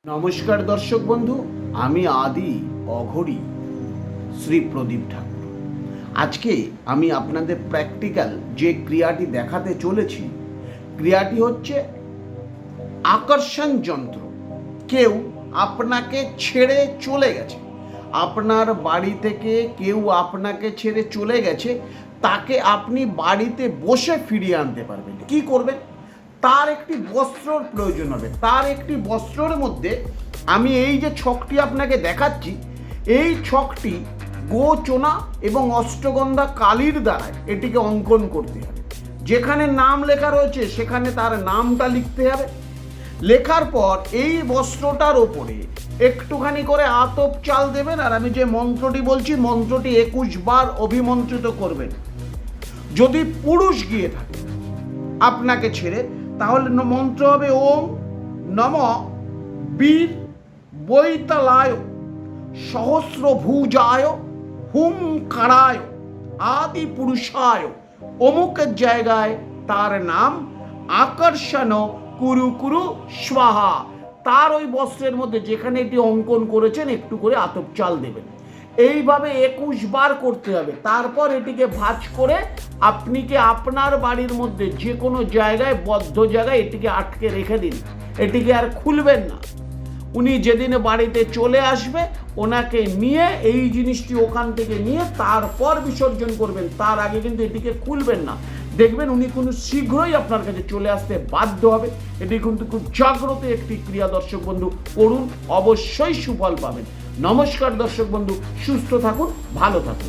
নমস্কার দর্শক বন্ধু, আমি আদি অঘরী শ্রী প্রদীপ ঠাকুর। আজকে আমি আপনাদের প্র্যাকটিক্যাল যে ক্রিয়াটি দেখাতে চলেছি, ক্রিয়াটি হচ্ছে আকর্ষণ যন্ত্র। কেউ আপনাকে ছেড়ে চলে গেছে, আপনার বাড়ি থেকে কেউ আপনাকে ছেড়ে চলে গেছে, তাকে আপনি বাড়িতে বসে ফিরিয়ে আনতে পারবেন। কি করবেন? তার একটি বস্ত্রর প্রয়োজন হবে। তার একটি বস্ত্রের মধ্যে আমি এই যে ছকটি আপনাকে দেখাচ্ছি, এই ছকটি গোচোনা এবং অষ্টগন্ধা কালির দ্বারা এটিকে অঙ্কন করতে হবে। যেখানে নাম লেখা রয়েছে সেখানে তার নামটা লিখতে হবে। লেখার পর এই বস্ত্রটার ওপরে একটুখানি করে আতপ চাল দেবেন, আর আমি যে মন্ত্রটি বলছি মন্ত্রটি 21 বার অভিমন্ত্রিত করবেন। যদি পুরুষ গিয়ে থাকে আপনাকে ছেড়ে, তাহলে মন্ত্র হবে ওম নম বীর বৈতালায় সহস্রভুজায় হুঙ্কারায় আদি পুরুষায়। অমুকের জায়গায় তার নাম আকর্ষণ কুরু কুরু স্বাহা। তার ওই বস্ত্রের মধ্যে যেখানে এটি অঙ্কন করেছেন একটু করে আতপ চাল দেবেন। এইভাবে 21 বার করতে হবে। তারপর এটিকে ভাঁজ করে আপনি কি আপনার বাড়ির মধ্যে যে কোনো জায়গায়, বদ্ধ জায়গায় এটিকে আটকে রেখে দিন। এটিকে আর খুলবেন না। উনি যেদিন বাড়িতে চলে আসবে, ওনাকে নিয়ে এই জিনিসটি ওখান থেকে নিয়ে তারপর বিসর্জন করবেন। তার আগে কিন্তু এটিকে খুলবেন না। দেখবেন উনি কোনো শীঘ্রই আপনার কাছে চলে আসতে বাধ্য হবে। এটি কিন্তু খুব জাগ্রত একটি ক্রিয়া। দর্শক বন্ধু, করুন, অবশ্যই সুফল পাবেন। নমস্কার দর্শক বন্ধু, সুস্থ থাকুন, ভালো থাকুন।